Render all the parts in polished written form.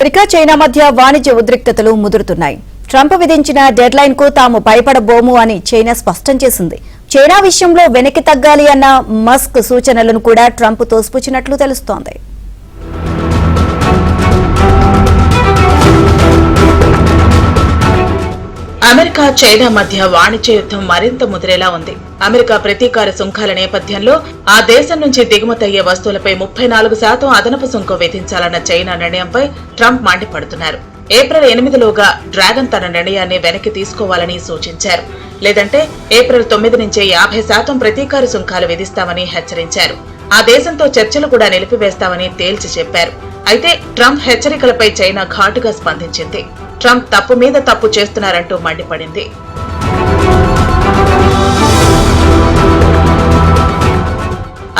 America China మధ్య వాణిజ్య ఉద్రిక్తతలు ముదురుతున్నాయి. ట్రంప్ విధించిన డెడ్ లైన్ కు తాము భయపడబోము అని చైనా స్పష్టం చేసింది. చైనా విషయంలో వెనక్కి తగ్గాలి అన్న మస్క్ సూచనలను కూడా ట్రంప్ తోసిపుచ్చినట్లు తెలుస్తోంది. అమెరికా చైనా మధ్య వాణిజ్య యుద్ధం మరింత ముదిరేలా ఉంది. అమెరికా ప్రతీకార సుంకాల నేపథ్యంలో ఆ దేశం నుంచి దిగుమతయ్యే వస్తువులపై 34% అదనపు సుంకం విధించాలన్న చైనా నిర్ణయంపై ట్రంప్ మండిపడుతున్నారు. ఏప్రిల్ 8లోగా డ్రాగన్ తన నిర్ణయాన్ని వెనక్కి తీసుకోవాలని సూచించారు. లేదంటే ఏప్రిల్ 9 నుంచే 50% ప్రతీకార సుంకాలు విధిస్తామని హెచ్చరించారు. ఆ దేశంతో చర్చలు కూడా నిలిపివేస్తామని తేల్చి చెప్పారు. అయితే ట్రంప్ హెచ్చరికలపై చైనా ఘాటుగా స్పందించింది. ట్రంప్ తప్పు మీద తప్పు చేస్తున్నారంటూ మండిపడింది.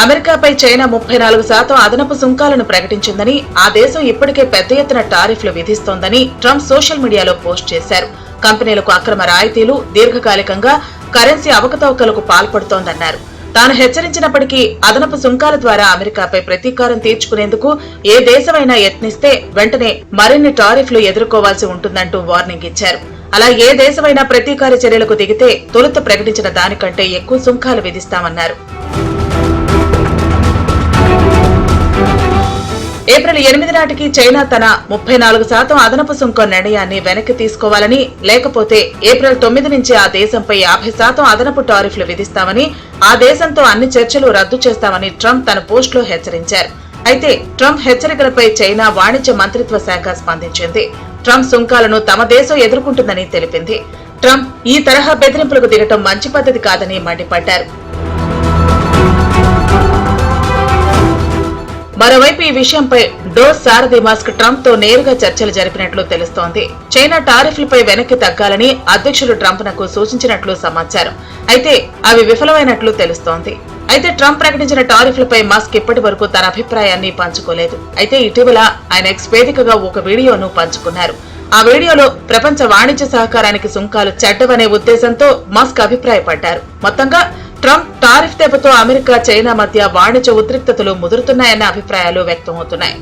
అమెరికాపై చైనా 34% అదనపు సుంకాలను ప్రకటించిందని, ఆ దేశం ఇప్పటికే పెద్ద ఎత్తున టారిఫ్లు విధిస్తోందని ట్రంప్ సోషల్ మీడియాలో పోస్ట్ చేశారు. కంపెనీలకు అక్రమ రాయితీలు, దీర్ఘకాలికంగా కరెన్సీ అవకతవకలకు పాల్పడుతోందన్నారు. తాను హెచ్చరించినప్పటికీ అదనపు సుంకాల ద్వారా అమెరికాపై ప్రతీకారం తీర్చుకునేందుకు ఏ దేశమైనా యత్నిస్తే వెంటనే మరిన్ని టారిఫ్లు ఎదుర్కోవాల్సి ఉంటుందంటూ వార్నింగ్ ఇచ్చారు. అలా ఏ దేశమైనా ప్రతీకార చర్యలకు దిగితే తొలుత ప్రకటించిన దానికంటే ఎక్కువ సుంకాలు విధిస్తామన్నారు. ఏప్రిల్ 8 నాటికి చైనా తన 34% అదనపు సుంకం నిర్ణయాన్ని వెనక్కి తీసుకోవాలని, లేకపోతే ఏప్రిల్ 9 నుంచి ఆ దేశంపై 50% అదనపు టారిఫ్లు విధిస్తామని, ఆ దేశంతో అన్ని చర్చలు రద్దు చేస్తామని ట్రంప్ తన పోస్టులో హెచ్చరించారు. అయితే ట్రంప్ హెచ్చరికలపై చైనా వాణిజ్య మంత్రిత్వ శాఖ స్పందించింది. ట్రంప్ సుంకాలను తమ దేశం ఎదుర్కొంటుందని తెలిపింది. ట్రంప్ ఈ తరహా బెదిరింపులకు దిగటం మంచి పద్ధతి కాదని మండిపడ్డారు. మరోవైపు ఈ విషయంపై డోస్ సారథి మస్క్ ట్రంప్ తో నేరుగా చర్చలు జరిపినట్లు తెలుస్తోంది. చైనా టారిఫ్లపై వెనక్కి తగ్గాలని అధ్యక్షుడు ట్రంప్ నకు సూచించినట్లు సమాచారం. అయితే అవి విఫలమైనట్లు తెలుస్తోంది. అయితే ట్రంప్ ప్రకటించిన టారిఫ్లపై మస్క్ ఇప్పటి వరకు తన అభిప్రాయాన్ని పంచుకోలేదు. అయితే ఇటీవల ఆయన ఎక్స్ వేదికగా ఒక వీడియోను పంచుకున్నారు. ఆ వీడియోలో ప్రపంచ వాణిజ్య సహకారానికి సుంకాలు చెడ్డవనే ఉద్దేశంతో మస్క్ అభిప్రాయపడ్డారు. మొత్తంగా ట్రంప్ టారిఫ్ దెబ్బతో అమెరికా చైనా మధ్య వాణిజ్య ఉద్రిక్తతలు ముదురుతున్నాయన్న అభిప్రాయాలు వ్యక్తమవుతున్నాయి.